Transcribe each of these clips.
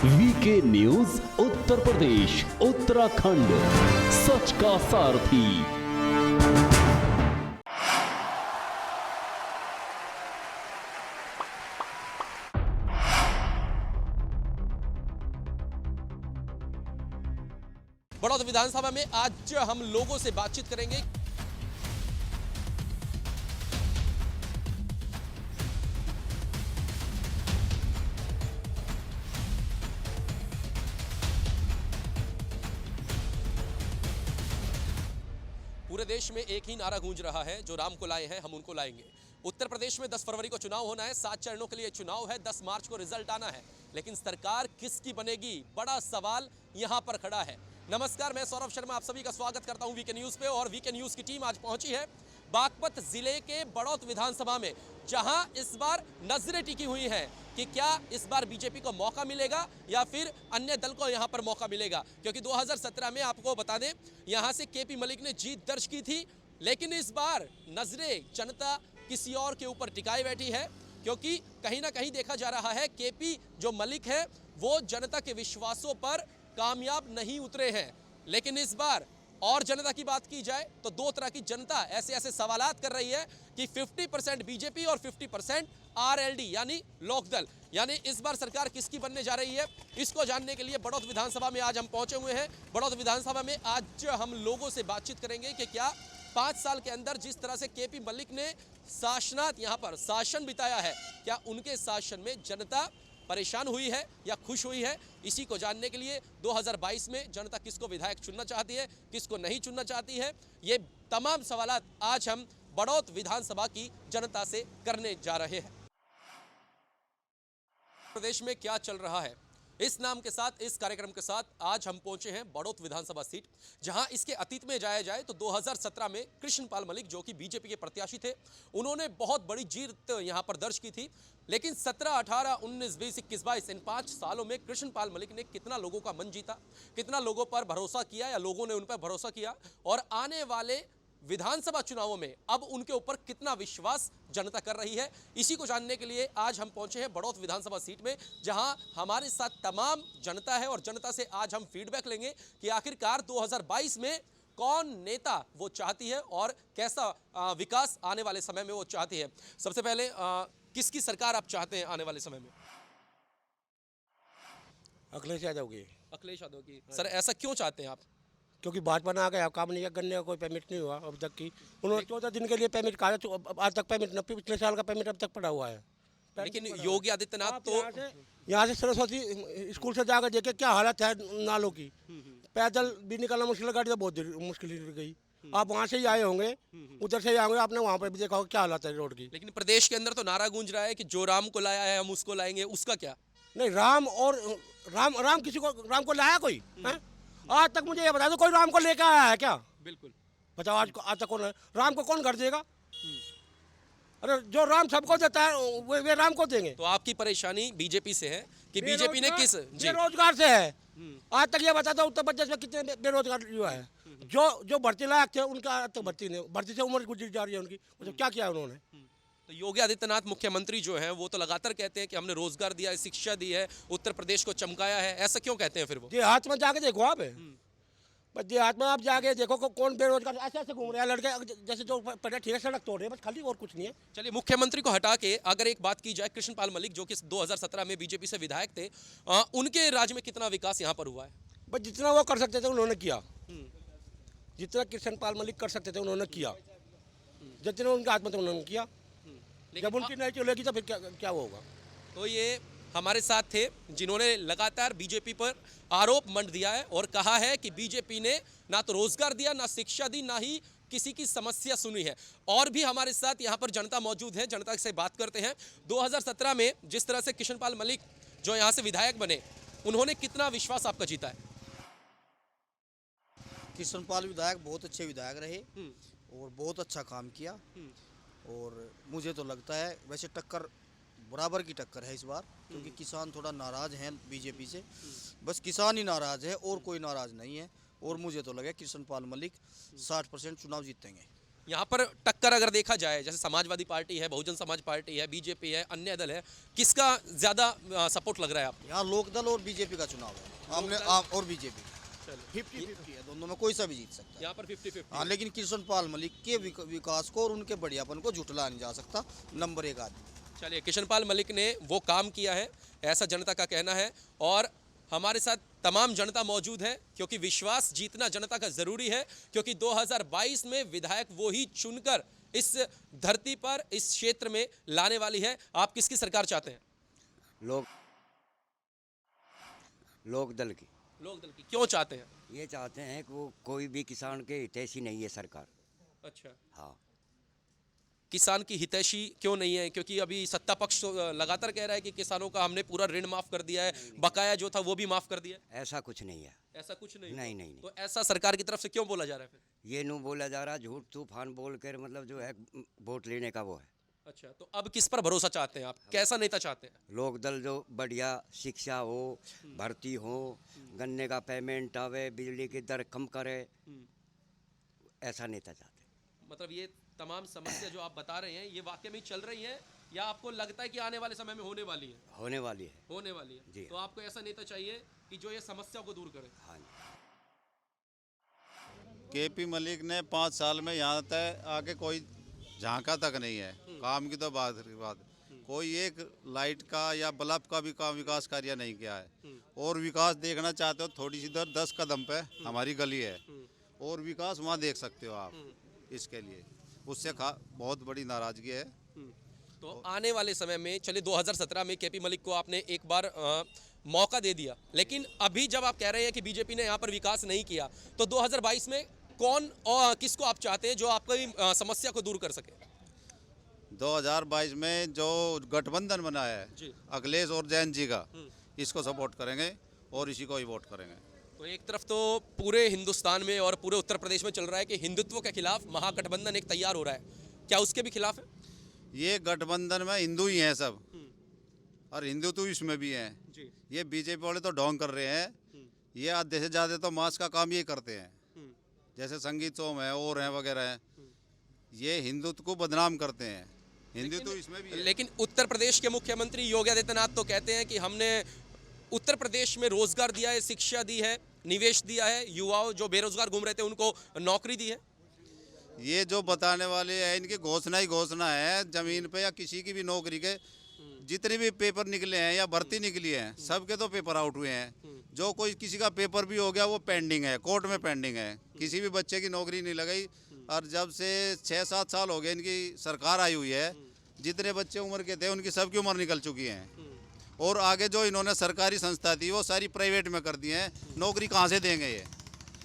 VK news Uttar Pradesh Uttarakhand, सच का सारथी। बड़ौद विधानसभा में आज हम लोगों से बातचीत करेंगे। पूरे देश में एक ही नारा गूंज रहा है, जो राम को लाए हैं हम उनको लाएंगे। उत्तर प्रदेश में 10 फरवरी को चुनाव होना है, 7 चरणों के लिए चुनाव है, 10 मार्च को रिजल्ट आना है, लेकिन सरकार किसकी बनेगी, बड़ा सवाल यहां पर खड़ा है। नमस्कार, मैं सौरभ शर्मा आप सभी का स्वागत करता हूं वीके न्यूज पे। और वीके न्यूज की टीम आज पहुंची है बागपत जिले के बड़ौद विधानसभा में, जहां इस बार नजरें टिकी हुई हैं कि क्या इस बार बीजेपी को मौका मिलेगा या फिर अन्य दल को यहां पर मौका मिलेगा। क्योंकि 2017 में आपको बता दें, यहां से केपी मलिक ने जीत दर्ज की थी, लेकिन इस बार नजरें जनता किसी और के ऊपर टिकाई बैठी है। क्योंकि कहीं ना कहीं देखा जा रहा है केपी जो मलिक है वो जनता के विश्वासों पर कामयाब नहीं उतरे हैं। लेकिन इस बार और जनता की बात की जाए तो दो तरह की जनता ऐसे ऐसे सवालात कर रही है कि 50% बीजेपी और 50% आरएलडी यानी लोकदल, यानी इस बार सरकार किसकी बनने जा रही है, इसको जानने के लिए बड़ौद विधानसभा में आज हम पहुंचे हुए हैं। बड़ौद विधानसभा में आज हम लोगों से बातचीत करेंगे कि क्या 5 साल के अंदर जिस तरह से केपी मलिक ने शासनात यहां पर शासन बिताया है, क्या उनके शासन में जनता परेशान हुई है या खुश हुई है। इसी को जानने के लिए 2022 में जनता किसको विधायक चुनना चाहती है, किसको नहीं चुनना चाहती है, ये तमाम सवालात आज हम बड़ौद विधानसभा की जनता से करने जा रहे हैं। प्रदेश में क्या चल रहा है, इस नाम के साथ, इस कार्यक्रम के साथ आज हम पहुंचे हैं बड़ौद विधानसभा सीट, जहां इसके अतीत में जाया जाए तो 2017 में कृष्णपाल मलिक जो कि बीजेपी के प्रत्याशी थे, उन्होंने बहुत बड़ी जीत यहां पर दर्ज की थी। लेकिन 17, 18, 19, 20, 21, 22 इन 5 सालों में कृष्णपाल मलिक ने कितना लोगों का मन जीता, कितना लोगों पर भरोसा किया या लोगों ने उन पर भरोसा किया, और आने वाले विधानसभा चुनावों में अब उनके ऊपर कितना विश्वास जनता कर रही है, इसी को जानने के लिए आज हम पहुंचे हैं बड़ौद विधानसभा सीट में, जहां हमारे साथ तमाम जनता है। और जनता से आज हम फीडबैक लेंगे कि आखिरकार 2022 में कौन नेता वो चाहती है और कैसा विकास आने वाले समय में वो चाहती है। सबसे पहले किसकी सरकार आप चाहते हैं आने वाले समय में? अखिलेश यादव की। अखिलेश यादव की। सर, ऐसा क्यों चाहते हैं आप? क्योंकि भाजपा ना आ गया, काम नहीं किया, गन्ने का कोई पेमेंट नहीं हुआ अब तक की। उन्होंने 14 दिन के लिए पेमेंट कहा, आज तक पेमेंट न, पिछले साल का पेमेंट अब तक पड़ा हुआ है। लेकिन योगी आदित्यनाथ तो यहाँ से सरस्वती स्कूल से जाकर देखे क्या हालत है नालों की, पैदल भी निकलना मुश्किल, गाड़ी तो बहुत मुश्किल ही गई। आप वहाँ से ही आए होंगे, उधर से ही आए होंगे, आपने वहाँ पर भी देखा होगा क्या हालत है रोड की। लेकिन प्रदेश के अंदर तो नारा गूंज रहा है कि जो राम को लाया है हम उसको लाएंगे, उसका क्या? नहीं, राम किसी को, राम को लाया कोई है? आज तक मुझे ये बता दो, कोई राम को लेकर आया है क्या? बिल्कुल बताओ, आज तक कौन है? राम को कौन घर देगा? अरे जो राम सबको देता है वे राम को देंगे। तो आपकी परेशानी बीजेपी से है कि बीजेपी ने किस बेरोजगार से है। आज तक ये बता दो उत्तर प्रदेश में कितने बेरोजगार युवा है? जो भर्ती लायक थे उनका आज तक भर्ती नहीं, भर्ती से उम्र गुजर जा रही है उनकी। तो क्या किया उन्होंने? तो योगी आदित्यनाथ मुख्यमंत्री जो हैं वो तो लगातार कहते हैं कि हमने रोजगार दिया है, शिक्षा दी है, उत्तर प्रदेश को चमकाया है। ऐसा क्यों कहते हैं फिर वो? देहात में जाके देखो आप, बस देहात में आप जाके देखो कौन बेरोजगार ऐसे ऐसे घूम रहे हैं लड़के, जैसे जो पहले ठीक है सड़क तोड़ रहे हैं, बस खाली, और कुछ नहीं है। चलिए, मुख्यमंत्री को हटा के अगर एक बात की जाए, कृष्णपाल मलिक जो कि 2017 में बीजेपी से विधायक थे, उनके राज्य में कितना विकास यहाँ पर हुआ है? बस जितना वो कर सकते थे उन्होंने किया, जितना कृष्णपाल मलिक कर सकते थे उन्होंने किया, जितने उनके हाथ में थे उन्होंने किया। जब उनकी नहीं चलेगी तो फिर क्या होगा? तो ये हमारे साथ थे जिन्होंने लगातार बीजेपी पर आरोप मंड दिया है और कहा है कि बीजेपी ने ना तो रोजगार दिया, ना शिक्षा दी, ना ही किसी की समस्या सुनी है। और भी हमारे साथ यहाँ पर जनता मौजूद है, जनता से बात करते हैं। 2017 में जिस तरह से कृष्णपाल मलिक जो यहाँ से विधायक बने, उन्होंने कितना विश्वास आपका जीता है? कृष्णपाल विधायक बहुत अच्छे विधायक रहे और बहुत अच्छा काम किया। और मुझे तो लगता है वैसे टक्कर बराबर की टक्कर है इस बार, क्योंकि किसान थोड़ा नाराज हैं बीजेपी से, बस किसान ही नाराज है और कोई नाराज नहीं है। और मुझे तो लगे कृष्णपाल मलिक 60% चुनाव जीतेंगे। यहाँ पर टक्कर अगर देखा जाए, जैसे समाजवादी पार्टी है, बहुजन समाज पार्टी है, बीजेपी है, अन्य दल है, किसका ज्यादा सपोर्ट लग रहा है आपको? यहाँ लोकदल और बीजेपी का चुनाव है, आमने और बीजेपी 50-50 है, दोनों में कोई सा भी जीत सकता है। यहाँ पर 50-50। हाँ, लेकिन कृष्ण पाल मलिक के विकास को और उनके बढ़ियापन को झुठलाया नहीं जा सकता। नंबर 1 आदमी। चलिए, कृष्णपाल मलिक ने वो काम किया है, ऐसा जनता का कहना है। और हमारे साथ तमाम जनता मौजूद है, क्योंकि विश्वास जीतना जनता का जरूरी है, क्योंकि 2022 में विधायक वो ही चुनकर इस धरती पर, इस क्षेत्र में लाने वाली है। आप किसकी सरकार चाहते हैं? लोकदल की। लोकदल की। क्यों चाहते हैं? ये चाहते हैं कि वो कोई भी किसान के हितैषी नहीं है सरकार। अच्छा, हाँ। किसान की हितैषी क्यों नहीं है? क्योंकि अभी सत्ता पक्ष लगातार कह रहा है कि किसानों का हमने पूरा ऋण माफ कर दिया है, बकाया जो था वो भी माफ कर दिया है। ऐसा कुछ नहीं है। ऐसा कुछ नहीं? नहीं। तो ऐसा सरकार की तरफ से क्यों बोला जा रहा है फिर? ये यूँ बोला जा रहा है, झूठ तूफान बोल कर मतलब जो है वोट लेने का वो है। अच्छा, तो अब किस पर भरोसा चाहते हैं आप? कैसा नेता चाहते हैं? लोकदल जो बढ़िया शिक्षा हो, भर्ती हो, गन्ने का पेमेंट आवे, बिजली की दर कम करे, ऐसा नेता चाहते हैं। मतलब ये तमाम समस्या जो आप बता रहे हैं, ये वाकई में चल रही है या आपको लगता है कि आने वाले समय में होने वाली है? होने वाली है। होने वाली है जी। तो आपको ऐसा नेता चाहिए कि जो ये समस्या को दूर करे। हाँ। केपी मलिक ने 5 साल में यहाँ तक आके कोई झांका तक नहीं है। काम की तो बात कोई एक लाइट का या बल्ब का भी काम विकास कार्य नहीं किया है। और विकास देखना चाहते हो, थोड़ी सी इधर 10 कदम पे हमारी गली है और विकास वहाँ देख सकते हो आप। इसके लिए उससे बहुत बड़ी नाराजगी है। तो आने वाले समय में, चलिए 2017 में केपी मलिक को आपने एक बार मौका दे दिया, लेकिन अभी जब आप कह रहे हैं कि बीजेपी ने यहाँ पर विकास नहीं किया, तो 2022 में कौन और किसको आप चाहते हैं जो आपकी समस्या को दूर कर सके? 2022 में जो गठबंधन बना है अखिलेश और जैन जी का, इसको सपोर्ट करेंगे और इसी को ही वोट करेंगे। तो एक तरफ तो पूरे हिंदुस्तान में और पूरे उत्तर प्रदेश में चल रहा है कि हिंदुत्व के खिलाफ महागठबंधन एक तैयार हो रहा है, क्या उसके भी खिलाफ है? ये गठबंधन में हिंदू ही हैं सब, और हिंदू तो इसमें भी हैं। ये बीजेपी वाले तो ढोंग कर रहे हैं। ये आधे से ज़्यादा तो मास का काम ये करते हैं, जैसे संगीत सोम है और हैं वगैरह हैं। ये हिंदुत्व को बदनाम करते हैं। हिंदू तो इसमें भी है। लेकिन उत्तर प्रदेश के मुख्यमंत्री योगी आदित्यनाथ तो कहते हैं कि हमने उत्तर प्रदेश में रोजगार दिया है, शिक्षा दी है, निवेश दिया है, युवाओं जो बेरोजगार घूम रहे थे उनको नौकरी दी है। ये जो बताने वाले हैं, इनकी घोषणा ही घोषणा है। जमीन पे या किसी की भी नौकरी के जितने भी पेपर निकले हैं या भर्ती निकली है, सबके तो पेपर आउट हुए हैं। जो कोई किसी का पेपर भी हो गया वो पेंडिंग है, कोर्ट में पेंडिंग है। किसी भी बच्चे की नौकरी नहीं लगाई। और जब से 6-7 साल हो गए इनकी सरकार आई हुई है, जितने बच्चे उम्र के थे उनकी सबकी उम्र निकल चुकी है। और आगे जो इन्होंने सरकारी संस्था थी वो सारी प्राइवेट में कर दी है। नौकरी कहाँ से देंगे ये?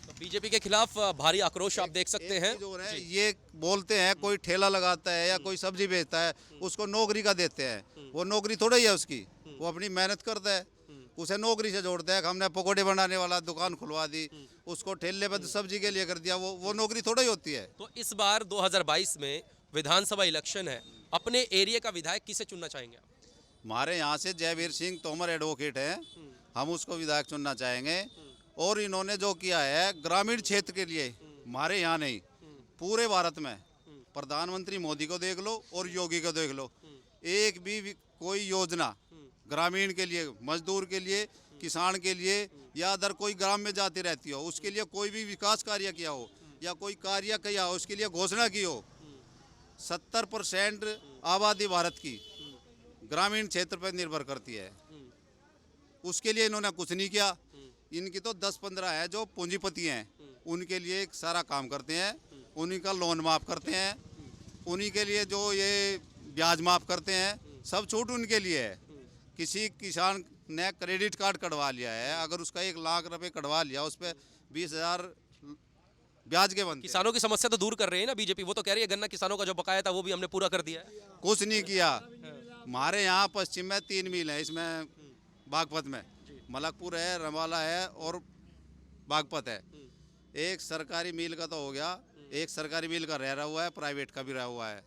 तो बीजेपी के खिलाफ भारी आक्रोश आप देख सकते हैं। ये बोलते हैं कोई ठेला लगाता है या कोई सब्जी बेचता है, उसको नौकरी का देते हैं। वो नौकरी थोड़ा ही है उसकी, वो अपनी मेहनत करता है, उसे नौकरी से जोड़ता है। हमने पकौड़े बनाने वाला दुकान खुलवा दी, उसको ठेले पर सब्जी के लिए कर दिया, वो नौकरी थोड़ा ही होती है। तो इस बार 2022 में विधानसभा इलेक्शन है, अपने एरिया का विधायक किसे चुनना चाहेंगे आप? हमारे यहाँ से जयवीर सिंह तोमर एडवोकेट हैं, हम उसको विधायक चुनना चाहेंगे। और इन्होंने जो किया है ग्रामीण क्षेत्र के लिए, हमारे यहाँ नहीं पूरे भारत में, प्रधानमंत्री मोदी को देख लो और योगी को देख लो, एक भी कोई योजना ग्रामीण के लिए, मजदूर के लिए, किसान के लिए या अदर कोई ग्राम में जाती रहती हो, उसके लिए कोई भी विकास कार्य किया हो या कोई कार्य किया हो, उसके लिए घोषणा की हो। 70% आबादी भारत की ग्रामीण क्षेत्र पर निर्भर करती है, उसके लिए इन्होंने कुछ नहीं किया। इनकी तो 10-15 है जो पूंजीपति हैं, उनके लिए एक सारा काम करते हैं, उन्हीं का लोन माफ़ करते हैं, उन्हीं के लिए जो ये ब्याज माफ़ करते हैं, सब छूट उनके लिए है। किसी किसान ने क्रेडिट कार्ड कटवा लिया है, अगर उसका 1 लाख रुपए कटवा लिया, उस पर 20,000 ब्याज के बनते। किसानों की समस्या तो दूर कर रहे हैं ना बीजेपी, वो तो कह रही है गन्ना किसानों का जो बकाया था वो भी हमने पूरा कर दिया है। कुछ नहीं किया। हमारे यहाँ पश्चिम में 3 मिल है, इसमें बागपत में मलकपुर है, रंबाला है और बागपत है। एक सरकारी मिल का तो हो गया, एक सरकारी मिल का रह हुआ है, प्राइवेट का भी रहा हुआ है।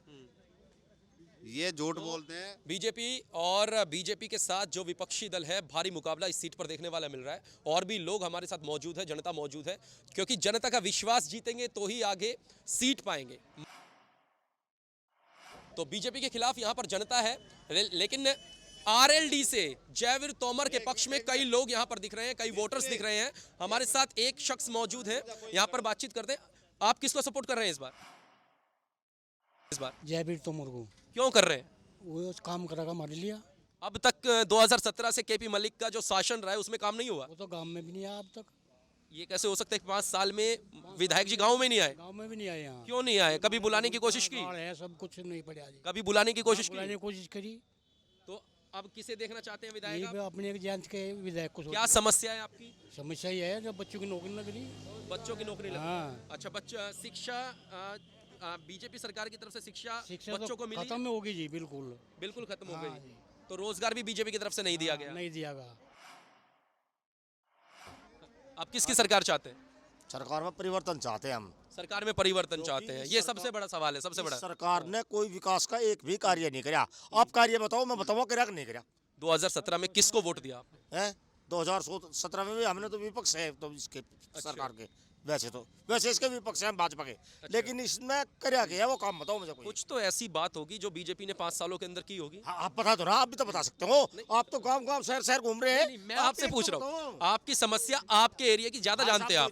ये झूठ बोलते हैं। बीजेपी और बीजेपी के साथ जो विपक्षी दल है, भारी मुकाबला इस सीट पर देखने वाला मिल रहा है। और भी लोग हमारे साथ मौजूद है, जनता मौजूद है, क्योंकि जनता का विश्वास जीतेंगे तो ही आगे सीट पाएंगे। तो बीजेपी के खिलाफ यहाँ पर जनता है, लेकिन आरएलडी से जयवीर तोमर के पक्ष में कई लोग यहाँ पर दिख रहे हैं, कई वोटर्स दिख रहे हैं। हमारे साथ एक शख्स मौजूद है, यहाँ पर बातचीत करते हैं। आप किसको सपोर्ट कर रहे हैं इस बार? जयवीर तोमर को। क्यों कर रहे हैं? वो काम करेगा हमारे लिए। अब तक 2017 से केपी मलिक का जो शासन रहा है उसमें काम नहीं हुआ। वो तो गांव में भी नहीं आया अब तक। ये कैसे हो सकता है कि 5 साल में विधायक जी गांव में नहीं आए? गांव में भी नहीं आए यहाँ। क्यों नहीं आए? कभी बुलाने की कोशिश की? है सब कुछ नहीं पड़े आज। कभी बुलाने की कोशिश बुलाने की? की कोशिश करी। तो अब किसे देखना चाहते हैं ये विधायक भी आप? अपने एक जांच के विधायक को। क्या समस्या है आपकी? समस्या ये है जब बच्चों की नौकरी लग रही। बच्चों की नौकरी लगी। हाँ। अच्छा, बच्चा शिक्षा बीजेपी सरकार की तरफ से शिक्षा शिक्षा बच्चों तो को मिली? खत्म में होगी जी, बिल्कुल। बिल्कुल खत्म हो हाँ गई। जी। तो रोजगार भी बीजेपी की तरफ से नहीं दिया गया। नहीं दिया गया। आप किसकी सरकार चाहते हैं? सरकार में परिवर्तन चाहते हैं हम। सरकार में परिवर्तन चाहते हैं, ये सबसे बड़ा सवाल है, सबसे बड़ा। सरकार ने कोई विकास का एक भी कार्य नहीं किया। आप कार्य बताओ, मैं बताऊँ करा कि नहीं करा? 2017 में किसको वोट दिया आपने? है 2017 में भी हमने तो विपक्ष है तो इसके सरकार के, वैसे इसके विपक्ष हैं भाजपा के, लेकिन इसमें क्या गया वो काम बताओ मुझे कोई। कुछ तो ऐसी बात होगी जो बीजेपी ने 5 सालों के अंदर की होगी। हाँ, आप बता दो ना, आप भी तो बता सकते हो। आप तो गांव गांव शहर शहर घूम रहे हैं। नहीं, मैं आपसे पूछ रहा हूँ, आपकी समस्या आपके एरिया की ज्यादा जानते हैं आप।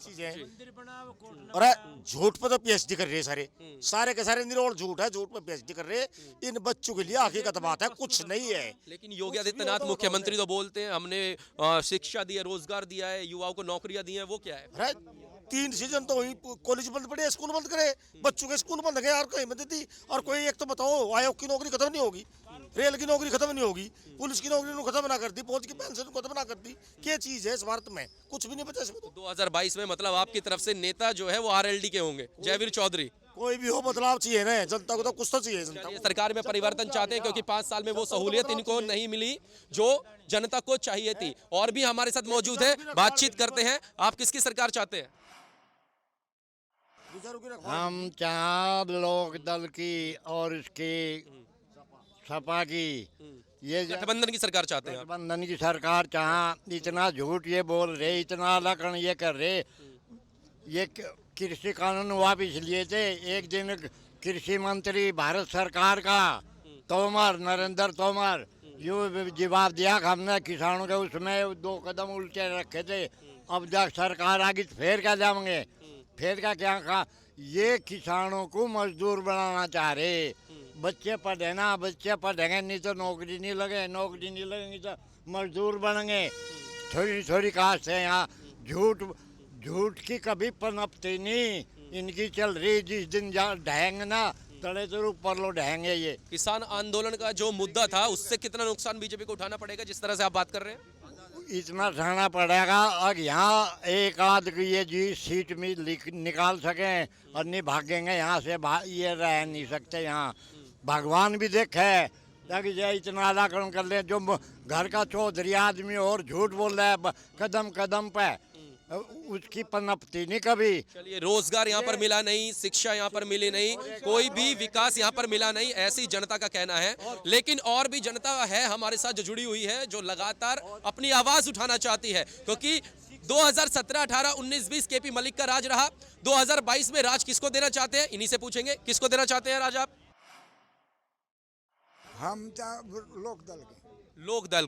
अरे झूठ पे तो पीएचडी कर रहे हैं सारे के सारे निरोड़ झूठ है, झूठ पे पीएचडी कर रहे हैं। इन बच्चों के लिए हकीकत बात है, कुछ नहीं है। लेकिन योगी आदित्यनाथ मुख्यमंत्री तो बोलते हैं हमने शिक्षा दी है, रोजगार दिया है, युवाओं को नौकरियां दी हैं, वो क्या है? अरे 3 सीजन तो हुई, कॉलेज बंद पड़े, स्कूल बंद करे, बच्चों के स्कूल बंद गए और कहीं मदद दी। और कोई एक तो बताओ, आयोग की नौकरी खत्म नहीं होगी, रेल की नौकरी खत्म नहीं होगी, पुलिस की नौकरी खत्म ना कर दी, फौज की पेंशन खत्म ना कर दी। क्या चीज है इस भारत में? कुछ भी नहीं बचा इसमें। 2022 में मतलब आपकी तरफ से नेता जो है वो आरएलडी के होंगे, जयवीर चौधरी। कोई भी हो, बदलाव चाहिए ना, जनता को तो कुछ तो चाहिए। जनता ये को सरकार में परिवर्तन चाहते हैं क्योंकि 5 साल में वो सहूलियत इनको नहीं मिली जो जनता को चाहिए थी। और भी हमारे साथ मौजूद है, बातचीत करते हैं। आप किसकी सरकार चाहते हैं? हम चार लोक दल की और इसकी सपा की, ये गठबंधन की सरकार चाहते हैं आप? गठबंधन की सरकार चाह इतना झूठ ये बोल रहे, इतना लकड़ ये कर रहे। ये कृषि कानून वापिस लिए थे। एक दिन कृषि मंत्री भारत सरकार का तोमर, नरेंद्र तोमर, यूँ जवाब दिया कि हमने किसानों के उसमें 2 कदम उल्टे रखे थे, अब जब सरकार आगे तो फिर क्या जाएंगे, फिर क्या कहा। ये किसानों को मजदूर बनाना चाह रहे। बच्चे पढ़े ना, बच्चे पढ़ेंगे नहीं तो नौकरी नहीं लगे, नौकरी नहीं लगेंगे तो मजदूर बनेंगे। थोड़ी थोड़ी कास्ट है यहाँ। झूठ की कभी पनपती नहीं इनकी चल रही। जिस दिन ढहेंगे ना तड़े तो ऊपर लो ढहेंगे। ये किसान आंदोलन का जो मुद्दा था उससे कितना नुकसान बीजेपी को उठाना पड़ेगा जिस तरह से आप बात कर रहे हैं? इतना सहना पड़ेगा। अब यहाँ एक आध की ये जी सीट में निकाल सकें और नहीं भागेंगे यहाँ से, ये रह नहीं सकते यहाँ। भगवान भी देखे ताकि ये इतना अलाकरण कर ले। जो घर का चौधरी आदमी और झूठ बोल रहा है कदम कदम पे, उसकी पनपती नहीं कभी। चलिए, रोजगार यहाँ पर मिला नहीं, शिक्षा यहाँ पर मिली नहीं, कोई भी विकास यहाँ पर मिला नहीं, ऐसी जनता का कहना है। लेकिन और भी जनता है हमारे साथ जो जुड़ी हुई है, जो लगातार अपनी आवाज उठाना चाहती है। क्योंकि 2017, 18, 19, 20 केपी मलिक का राज रहा। 2022 में राज किसको देना चाहते हैं, इन्हीं से पूछेंगे। किसको देना चाहते हैं राज आप? हम लोकदल के। लोकदल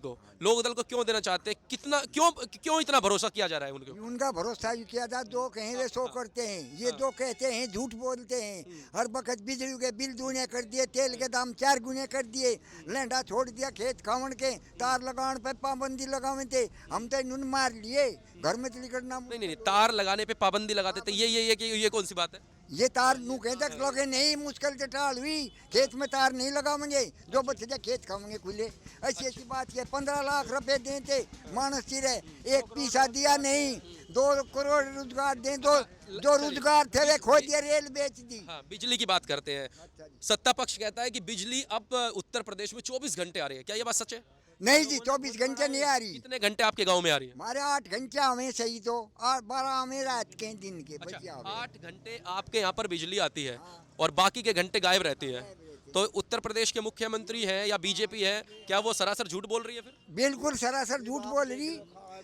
को क्यों देना चाहते हैं? कितना क्यों इतना भरोसा किया जा रहा है उनके? उनका भरोसा ही किया था। 2 कहें वे 100 करते हैं, ये 2 कहते हैं, झूठ बोलते हैं। हर वक्त बिजली के बिल दूने कर दिए, तेल के दाम 4 गुने कर दिए, लैंडा छोड़ दिया खेत खावन के, तार लगाने पे पाबंदी लगावे थे। हम तो नुन मार लिए, घर में चली करना। नहीं, तार लगाने पे पाबंदी लगाते थे, ये कौन सी बात है? ये तार नू कहते लगे नहीं, मुश्किल से टाल हुई, खेत में तार नहीं लगावेंगे, जो बच्चे खेत खावेंगे खुले। ऐसी बात है। 15 लाख रुपए देते मानस चिरे, एक पैसा दिया नहीं। 2 करोड़ रोजगार दें, जो रोजगार थे वे खो दिए, रेल बेच दी। हाँ, बिजली की बात करते हैं। सत्ता पक्ष कहता है कि बिजली अब उत्तर प्रदेश में 24 घंटे आ रही है, क्या ये बात सच है? नहीं जी, 24 घंटे नहीं आ रही। कितने घंटे आपके गांव में आ रही है? हमारे 8 घंटे हमें सही तो, 12 हमें रात के दिन के। अच्छा, 8 घंटे आपके यहाँ पर बिजली आती है और बाकी के घंटे गायब रहती है। तो उत्तर प्रदेश के मुख्यमंत्री हैं या बीजेपी है, क्या वो सरासर झूठ बोल रही है फिर? बिल्कुल सरासर झूठ बोल रही।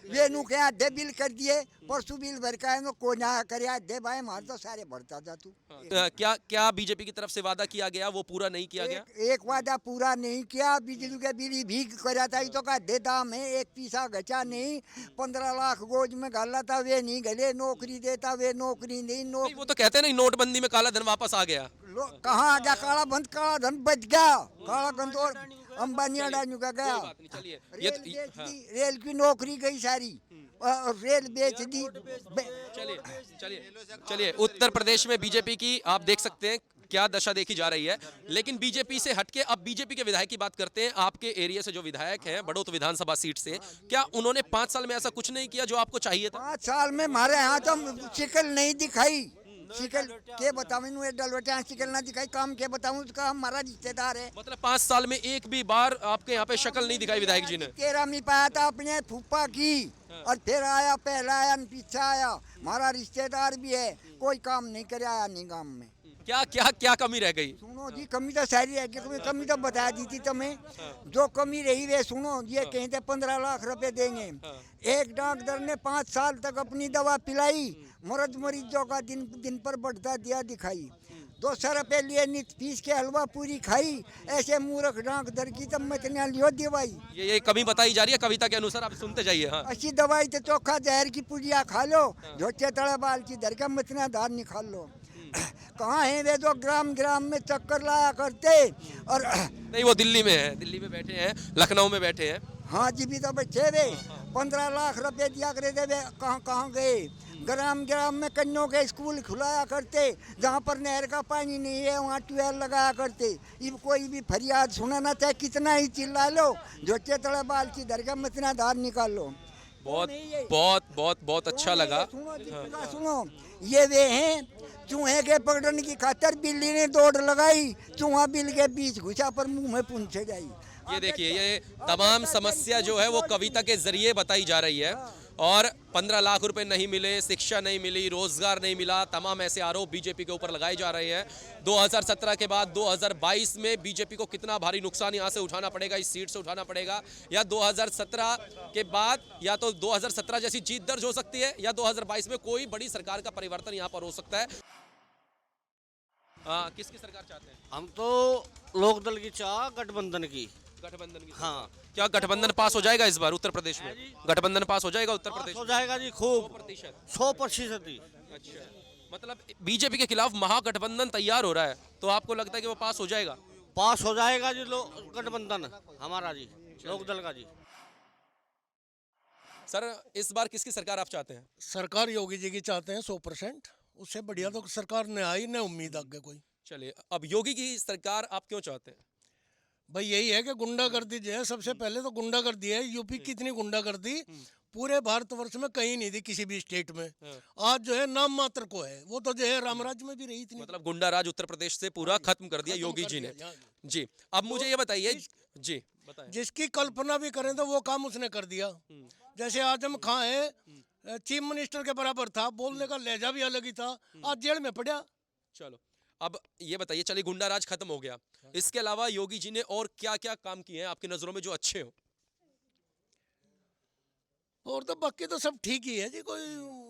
वे नु के आधे बिल कर दिए परसों बिल भर का है को ना करे आधे भाई मार तो सारे भरता जा तू। क्या क्या बीजेपी की तरफ से वादा किया गया वो पूरा नहीं किया गया? एक वादा पूरा नहीं किया, बिजली के बिल भी करा था तो का दे दाम है, एक पैसा घचा नहीं, 15 लाख गोज में गाला था वे नहीं गले, नौकरी देता वे नौकरी नहीं, नहीं, वो तो कहते हैं नहीं नोटबंदी में काला धन वापस आ गया। कहाँ आ गया काला धन बच गया, काला धन तो अंबानी अडानी का गया। चलिए रेल की नौकरी गई सारी, रेल बेच दी। चलिए चलिए चलिए उत्तर प्रदेश में बीजेपी की आप देख सकते हैं क्या दशा देखी जा रही है। लेकिन बीजेपी से हटके अब बीजेपी के विधायक की बात करते हैं। आपके एरिया से जो विधायक हैं बड़ौत विधानसभा सीट से, क्या उन्होंने 5 साल में ऐसा कुछ नहीं किया जो आपको चाहिए था? 5 साल में हमारे यहाँ तो शिकल नहीं दिखाई, शिकल के बताऊं डलवटे शिकल ना दिखाई, काम के बताऊं तो हमारा रिश्तेदार है। मतलब 5 साल में एक भी बार आपके यहाँ पे शक्ल नहीं दिखाई विधायक जी ने? 13 में पाया था अपने फूफा की, और फिर आया, पहला आया पीछे आया, हमारा रिश्तेदार भी है, कोई काम नहीं करे आया नहीं गाँव में। क्या क्या क्या कमी रह गई? सुनो जी, कमी तो सारी है, कमी तो बता दी थी तुम्हें, जो कमी रही वे सुनो। ये कहते 15 लाख रुपए देंगे, एक डॉक्टर ने 5 साल तक अपनी दवा पिलाई, मर्द मरीजों का दिन पर बढ़ता दिया दिखाई, 200 रुपए लिए नित फीस के हलवा पूरी खाई, ऐसे मूर्ख डॉक्टर की तब मतनिया लियो दवाई। ये कमी बताई जा रही है कविता के अनुसार, आप सुनते जाइए। हाँ, अच्छी दवाई तो चोखा जहर की पुड़िया खा लो, झोटे तड़े बाल की धर का मतनिया धार निकाल लो। कहाँ है वे जो ग्राम ग्राम में चक्कर लाया करते? और नहीं, वो दिल्ली में है, दिल्ली में बैठे हैं, लखनऊ में बैठे हैं। हाँ जी, भी तो बच्चे वे 15 लाख रुपए दिया करे थे, वे कहाँ कहाँ गए? ग्राम ग्राम में कन्यों के स्कूल खुलाया करते, जहाँ पर नहर का पानी नहीं है वहाँ ट्यूबवेल लगाया करते। ये कोई भी फरियाद सुनाना चाहे कितना ही चिल्ला लो, झोटे तड़े बाल की धर का मतना धार निकाल लो। बहुत बहुत बहुत बहुत अच्छा लगा। सुनो, ये वे हैं चूहे के पकड़ने की खातर बिल्ली ने दौड़ लगाई, चूहा बिल के बीच घुसा पर मुंह में पूंछे जाई। ये देखिए, ये तमाम समस्या जो है वो कविता के जरिए बताई जा रही है। और 15 लाख रुपए नहीं मिले, शिक्षा नहीं मिली, रोजगार नहीं मिला, तमाम ऐसे आरोप बीजेपी के ऊपर लगाए जा रहे हैं। 2017 के बाद 2022 में बीजेपी को कितना भारी नुकसान यहाँ से उठाना पड़ेगा, इस सीट से उठाना पड़ेगा, या 2017 के बाद या तो 2017 जैसी जीत दर्ज हो सकती है, या 2022 में कोई बड़ी सरकार का परिवर्तन यहाँ पर हो सकता है। किसकी सरकार चाहते हैं? हम तो लोकदल की चाह, गठबंधन की। गठबंधन की? हाँ। क्या गठबंधन पास हो जाएगा इस बार उत्तर प्रदेश में? गठबंधन पास हो जाएगा उत्तर प्रदेश? हो जाएगा जी, खूब 100%। 100%। अच्छा, मतलब बीजेपी के खिलाफ महागठबंधन तैयार हो रहा है, तो आपको लगता है कि वो पास हो जाएगा? पास हो जाएगा जी, गठबंधन हमारा जी, लोकदल का जी। सर, इस बार किसकी सरकार आप चाहते हैं? सरकार योगी जी की चाहते हैं 100%, उससे बढ़िया तो सरकार ने आई न उम्मीद आगे कोई। चलिए, अब योगी की सरकार आप क्यों चाहते हैं? भाई यही है कि गुंडागर्दी जो है, सबसे पहले तो गुंडागर्दी है। यूपी की इतनी गुंडागर्दी पूरे भारतवर्ष में कहीं नहीं थी, किसी भी स्टेट में। आज जो है नाम मात्र को है, वो तो जो है रामराज में भी रही थी। मतलब गुंडा राज उत्तर प्रदेश से पूरा खत्म कर दिया योगी जी ने। जी, अब मुझे ये बताइए जी, बताएं। जिसकी कल्पना भी करें तो वो काम उसने कर दिया। जैसे आजम खां है, चीफ मिनिस्टर के बराबर था, बोलने का लहजा भी अलग ही था, आज जेल में पड़ा। चलो, अब ये बताइए, चलिए गुंडा राज खत्म हो गया, इसके अलावा योगी जी ने और क्या क्या काम किए हैं आपकी नजरों में जो अच्छे हो? और तो बाकी तो सब ठीक ही है जी, कोई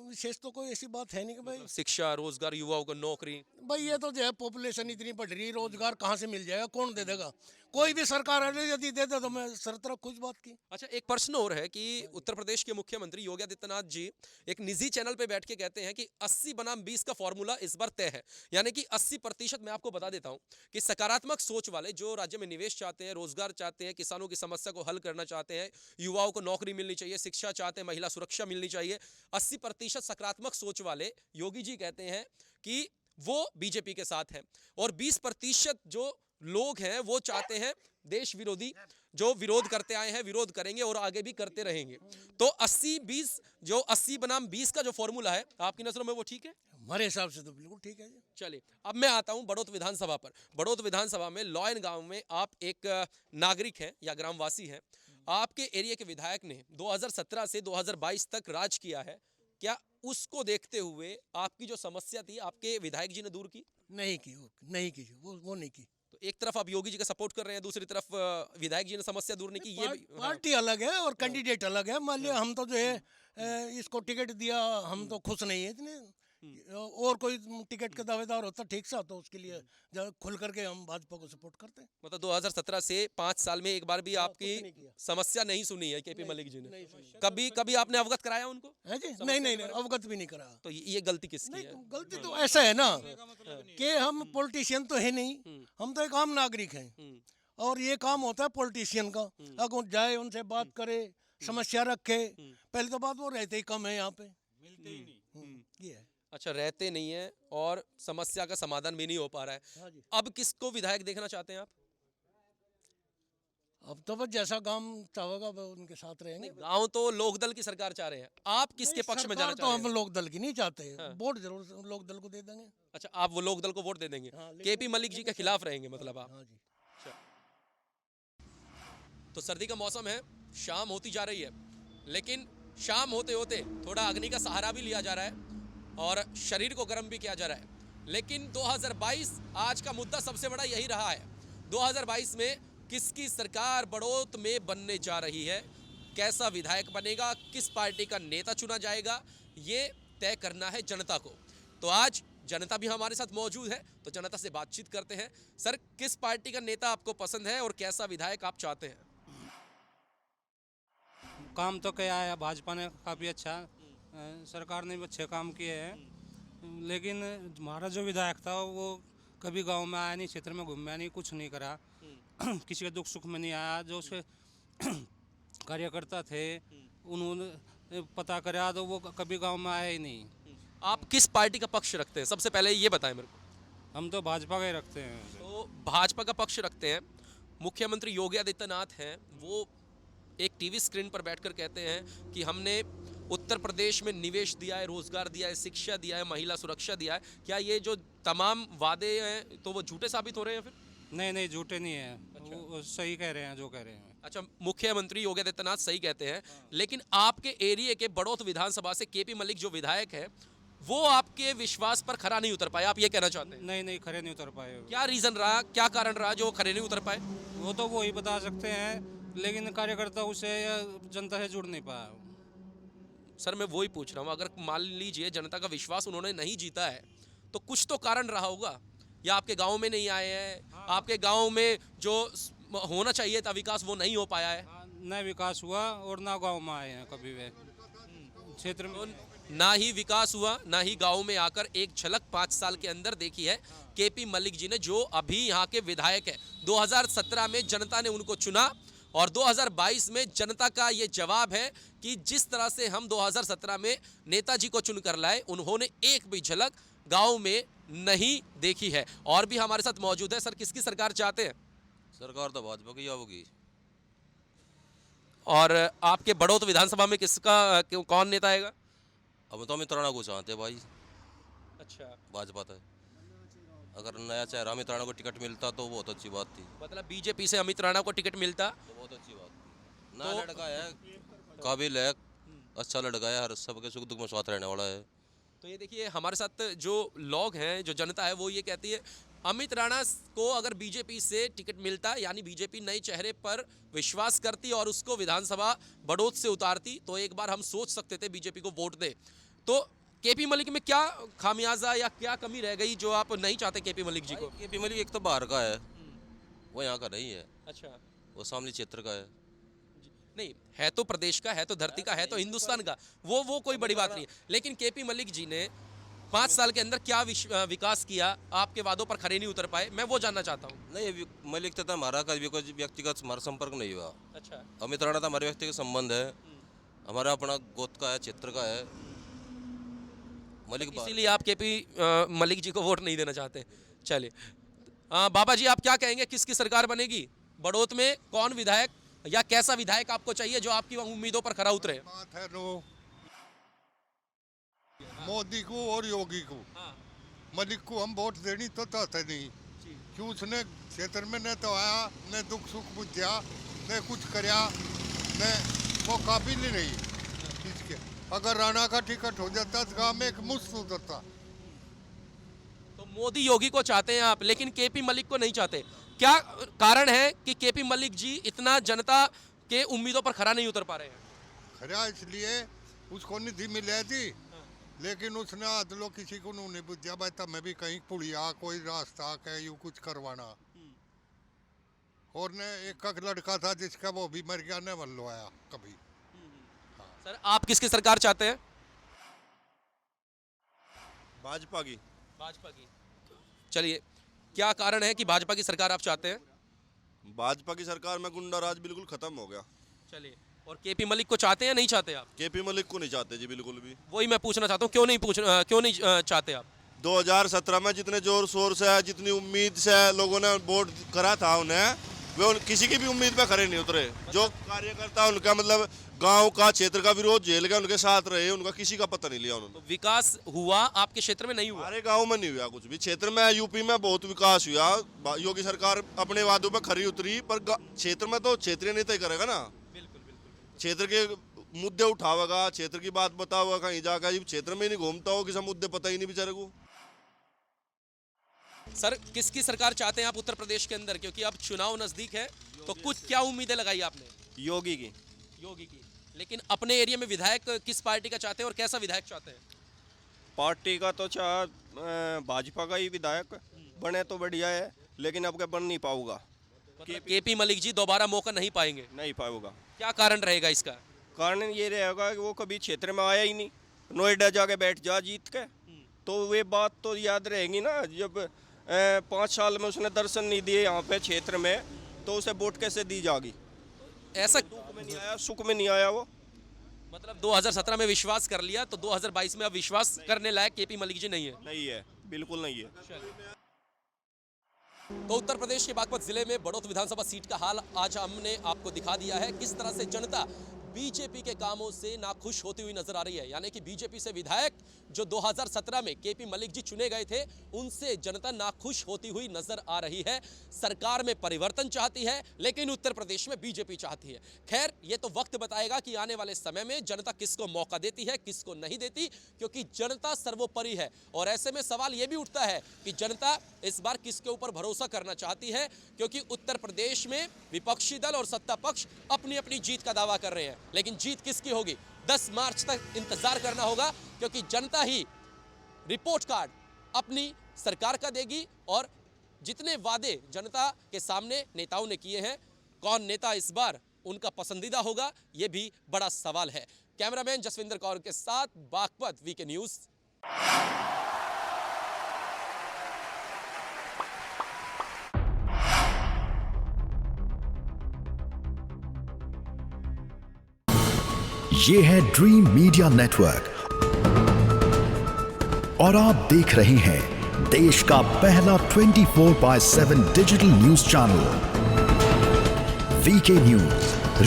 विशेष तो कोई ऐसी बात है नहीं कि भाई। शिक्षा, रोजगार, युवाओं को नौकरी। भाई ये तो जो है पॉपुलेशन इतनी बढ़ रही है, रोजगार कहाँ से मिल जाएगा, कौन दे देगा? कोई भी सरकार यदि दे दे तो मैं सरतरफ कुछ बात की। अच्छा, एक प्रश्न और है कि उत्तर प्रदेश के मुख्यमंत्री योगी आदित्यनाथ जी एक निजी चैनल पे बैठ के कहते हैं कि 80 बनाम 20 का फॉर्मूला इस बार तय है, यानी कि 80%। मैं आपको बता देता हूं कि सकारात्मक सोच वाले जो राज्य में निवेश चाहते हैं, रोजगार चाहते हैं, किसानों की समस्या को हल करना चाहते हैं, युवाओं को नौकरी मिलनी चाहिए, शिक्षा चाहते हैं, महिला सुरक्षा मिलनी चाहिए, 80% सकारात्मक सोच वाले योगी जी कहते हैं कि वो बीजेपी के साथ हैं, और 20% जो लोग हैं वो चाहते हैं देश विरोधी, जो विरोध करते आए हैं, विरोध करेंगे और आगे भी करते रहेंगे। तो 80-20, जो 80 बनाम 20 का जो फॉर्मूला है, आपकी नजरों में वो ठीक है? हमारे हिसाब से तो बिल्कुल ठीक है जी। चलिए, अब मैं आता हूं बड़ौत विधानसभा पर। बड़ौत विधानसभा में लॉयन गांव में आप एक नागरिक हैं या ग्रामवासी हैं। आपके एरिया के विधायक ने 2017 से 2022 तक राज किया है, क्या उसको देखते हुए आपकी जो समस्या थी आपके विधायक जी ने दूर की? नहीं की, वो नहीं की, वो नहीं की। तो एक तरफ आप योगी जी का सपोर्ट कर रहे हैं, दूसरी तरफ विधायक जी ने समस्या दूर नहीं की, ये भी पार्टी अलग है और कैंडिडेट अलग है। मान लिया हम तो जो है इसको टिकट दिया, हम तो खुश नहीं है इतने, और कोई टिकट का दावेदार होता ठीक सा तो उसके लिए खुल करके हम भाजपा को सपोर्ट करते हैं। मतलब 2017 से 5 साल में एक बार भी आपकी नहीं किया। समस्या नहीं सुनी है केपी मलिक जी ने? कभी कभी आपने अवगत कराया उनको? है जी? नहीं, अवगत भी नहीं करा। तो ये गलती किसकी नहीं, है? गलती तो ऐसा है ना कि हम पॉलिटिशियन तो है नहीं, हम तो एक आम नागरिक हैं, और ये काम होता है पॉलिटिशियन का। अगर जाए उनसे बात करे, समस्या रखे, पहले तो बात वो रहते ही कम है यहाँ पे, मिलते ही नहीं, ये है। अच्छा, रहते नहीं है और समस्या का समाधान भी नहीं हो पा रहा है। हाँ जी। अब किसको विधायक देखना चाहते हैं आप? अब तो बस जैसा गांव चाहेगा वो उनके साथ रहेंगे। गांव तो लोकदल की सरकार चाह रहे हैं, आप किसके पक्ष में जाना सरकार तो चाह हम रहे हैं? लोक दल की नहीं चाहते, हाँ। वोट जरूर लोक दल को दे देंगे। अच्छा, आप वो लोकदल को वोट दे देंगे, हाँ, लेकिन- केपी मलिक जी के खिलाफ रहेंगे मतलब आप? हाँ जी। तो सर्दी का मौसम है, शाम होती जा रही है, लेकिन शाम होते होते थोड़ा अग्नि का सहारा भी लिया जा रहा है और शरीर को गर्म भी किया जा रहा है। लेकिन 2022 आज का मुद्दा सबसे बड़ा यही रहा है। 2022 में किसकी सरकार बड़ौत में बनने जा रही है, कैसा विधायक बनेगा, किस पार्टी का नेता चुना जाएगा, ये तय करना है जनता को। तो आज जनता भी हमारे साथ मौजूद है, तो जनता से बातचीत करते हैं। सर, किस पार्टी का नेता आपको पसंद है और कैसा विधायक आप चाहते हैं? काम तो किया है भाजपा ने काफ़ी अच्छा, सरकार ने भी अच्छे काम किए हैं, लेकिन हमारा जो विधायक था वो कभी गांव में आया नहीं, क्षेत्र में घूमया नहीं, कुछ नहीं करा, किसी के दुख सुख में नहीं आया। जो उसके कार्यकर्ता थे उन्होंने पता करा तो वो कभी गांव में आया ही नहीं। आप किस पार्टी का पक्ष रखते हैं, सबसे पहले ये बताएं मेरे को। हम तो भाजपा का ही रखते हैं। तो भाजपा का पक्ष रखते हैं। मुख्यमंत्री योगी आदित्यनाथ हैं, वो एक टीवी स्क्रीन पर बैठकर कहते हैं कि हमने उत्तर प्रदेश में निवेश दिया है, रोजगार दिया है, शिक्षा दिया है, महिला सुरक्षा दिया है। क्या ये जो तमाम वादे हैं तो वो झूठे साबित हो रहे हैं फिर? नहीं, झूठे नहीं है। अच्छा। वो सही कह रहे हैं जो कह रहे हैं। अच्छा, मुख्यमंत्री योगी आदित्यनाथ सही कहते हैं, लेकिन आपके एरिया के बड़ौत विधानसभा से केपी मलिक जो विधायक है वो आपके विश्वास पर खरा नहीं उतर पाए, आप ये कहना चाहते हैं? नहीं, खरे नहीं उतर पाए। क्या रीजन रहा, क्या कारण रहा जो खरे नहीं उतर पाए? वो तो वही बता सकते हैं, लेकिन कार्यकर्ता उसे या जनता से जुड़ नहीं पाया। सर, मैं वही पूछ रहा हूँ, अगर मान लीजिए जनता का विश्वास उन्होंने नहीं जीता है तो कुछ तो कारण रहा होगा, या आपके गांव में नहीं आए हैं, आपके गांव में जो होना चाहिए था विकास वो नहीं हो पाया है। न विकास हुआ और ना गांव में आए हैं कभी वे क्षेत्र में। ना ही विकास हुआ, ना ही गांव में आकर एक झलक 5 साल के अंदर देखी है केपी मलिक जी ने, जो अभी यहाँ के विधायक है। 2017 में जनता ने उनको चुना और 2022 में जनता का ये जवाब है कि जिस तरह से हम 2017 में नेताजी को चुनकर लाए, उन्होंने एक भी झलक गांव में नहीं देखी है। और भी हमारे साथ मौजूद है। सर, किसकी सरकार चाहते हैं? सरकार तो भाजपा की होगी। और आपके बड़ौत विधानसभा में किसका कौन नेता आएगा? अब तो अमित राणा को चाहते भाई। अच्छा, भाजपा तो अगर नया चेहरा अमित राणा को टिकट मिलता तो बहुत अच्छी बात थी। मतलब बीजेपी से अमित राणा को टिकट मिलता तो बहुत अच्छी बात थी। नया लड़का है, काबिल है, अच्छा लड़का है, हर सबके सुख दुख में साथ रहने वाला है। तो ये देखिए, हमारे साथ जो लोग हैं, जो जनता है, वो ये कहती है अमित राणा को अगर बीजेपी से टिकट मिलता, यानी बीजेपी नए चेहरे पर विश्वास करती और उसको विधानसभा बड़ौत से उतारती, तो एक बार हम सोच सकते थे बीजेपी को वोट दे। तो केपी मलिक में क्या खामियाजा या क्या कमी रह गई जो आप नहीं चाहते केपी मलिक जी को? केपी मलिक एक तो बाहर का है, वो यहाँ का नहीं है। अच्छा, वो शामली क्षेत्र का है। नहीं है तो प्रदेश का, है तो धरती का, है तो हिंदुस्तान का, वो कोई बड़ी बात नहीं है। लेकिन केपी मलिक जी ने 5 साल के अंदर क्या विकास किया, आपके वादों पर खरे नहीं उतर पाए, मैं वो जानना चाहता हूँ। नहीं, मलिक तथा हमारा कभी कोई व्यक्तिगत हमारा संपर्क नहीं हुआ। अच्छा, अमित राणा तो हमारे व्यक्तिगत संबंध है, हमारा अपना गोत्र का है, क्षेत्र का है। मलिक इसीलिए आप केपी मलिक जी को वोट नहीं देना चाहते। चलिए, बाबा जी, आप क्या कहेंगे, किसकी सरकार बनेगी बड़ौत में? कौन विधायक या कैसा विधायक आपको चाहिए जो आपकी उम्मीदों पर खरा उतरे? बात है लो मोदी को और योगी को। मलिक को हम वोट देनी तो चाहते नहीं, क्यों उसने क्षेत्र में न तो आया, न दुख सुख बुझा, न कुछ करया, न वो काबिल ही नहीं इसके। अगर राणा का टिकट हो जाता तो गाँव में एक मुफ्त हो जाता। तो मोदी योगी को चाहते हैं आप, लेकिन केपी मलिक को नहीं चाहते। क्या कारण है कि केपी मलिक जी इतना जनता के उम्मीदों पर खरा नहीं उतर पा रहे हैं? खरा इसलिए उसको निधि मिले थी, लेकिन उसने आदलो किसी को नहीं बुझा भाई तब मैं भी कहीं पुड़िया कोई रास्ता कहीं यूं कुछ करवाना। और ने एक लड़का था जिसका वो भी मर गया, ने मल्लो आया कभी। सर आप किसकी सरकार चाहते हैं? भाजपा की। भाजपा की। चलिए, क्या कारण है कि भाजपा की सरकार आप चाहते हैं? भाजपा की सरकार में गुंडा राज बिल्कुल खत्म हो गया। चलिए, और केपी मलिक को चाहते हैं नहीं चाहते आप? केपी मलिक को नहीं चाहते जी, बिल्कुल भी। वही मैं पूछना चाहता हूँ, क्यों नहीं चाहते आप? 2017 में जितने जोर शोर से, जितनी उम्मीद से लोगों ने वोट करा था उन्हें, वे किसी की भी उम्मीद पे खड़े नहीं उतरे। जो कार्यकर्ता उनका मतलब गांव का, क्षेत्र का विरोध झेल के उनके साथ रहे, उनका किसी का पता नहीं लिया उन्होंने। तो विकास हुआ आपके क्षेत्र में? नहीं हुआ। हमारे गांव में नहीं हुआ कुछ भी। क्षेत्र में, यूपी में बहुत विकास हुआ। योगी सरकार अपने वादों पे खरी उतरी, पर क्षेत्र में तो क्षेत्रीय नेता ही करेगा ना। क्षेत्र के मुद्दे उठावेगा, क्षेत्र की बात बताओगा, कहीं जाकर क्षेत्र में नहीं घूमता हो, किसी मुद्दे पता ही नहीं बेचारे को। सर किसकी सरकार चाहते हैं आप उत्तर प्रदेश के अंदर, क्योंकि अब चुनाव नजदीक है, तो कुछ क्या उम्मीदें लगाई आपने? योगी की। योगी की। लेकिन अपने एरिया में विधायक किस पार्टी का चाहते हैं और कैसा विधायक चाहते हैं? पार्टी का तो भाजपा का ही विधायक बने तो बढ़िया है, लेकिन अब बन नहीं पाऊंगा। केपी मलिक जी दोबारा मौका नहीं पाएंगे? नहीं पाऊंगा। क्या कारण रहेगा इसका? कारण ये रहेगा कि वो कभी क्षेत्र में आया ही नहीं। नोएडा जाके बैठ जा जीत के, तो वे बात तो याद रहेगी ना। जब 5 साल में उसने दर्शन नहीं दिए यहाँ पे क्षेत्र में, तो उसे वोट कैसे दी जाएगी? ऐसा दुख में नहीं आया, सुख में नहीं आया वो। मतलब 2017 में विश्वास कर लिया, तो 2022 में अब विश्वास करने लायक केपी मलिक जी नहीं है? नहीं है, बिल्कुल नहीं है। तो उत्तर प्रदेश के बागपत जिले में बड़ौत विधानसभा सीट का हाल आज हमने आपको दिखा दिया है। किस तरह से जनता बीजेपी के कामों से नाखुश होती हुई नजर आ रही है। यानी कि बीजेपी से विधायक जो 2017 में केपी मलिक जी चुने गए थे, उनसे जनता नाखुश होती हुई नजर आ रही है। सरकार में परिवर्तन चाहती है, लेकिन उत्तर प्रदेश में बीजेपी चाहती है। खैर, ये तो वक्त बताएगा कि आने वाले समय में जनता किसको मौका देती है, किसको नहीं देती, क्योंकि जनता सर्वोपरि है। और ऐसे में सवाल ये भी उठता है कि जनता इस बार किसके ऊपर भरोसा करना चाहती है, क्योंकि उत्तर प्रदेश में विपक्षी दल और सत्ता पक्ष अपनी अपनी जीत का दावा कर रहे हैं, लेकिन जीत किसकी होगी 10 मार्च तक इंतजार करना होगा, क्योंकि जनता ही रिपोर्ट कार्ड अपनी सरकार का देगी। और जितने वादे जनता के सामने नेताओं ने किए हैं, कौन नेता इस बार उनका पसंदीदा होगा, यह भी बड़ा सवाल है। कैमरामैन जसविंदर कौर के साथ बागपत, वीके न्यूज। ये है ड्रीम मीडिया नेटवर्क और आप देख रहे हैं देश का पहला 24/7 digital news channel VK news,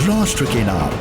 राष्ट्र के नाम।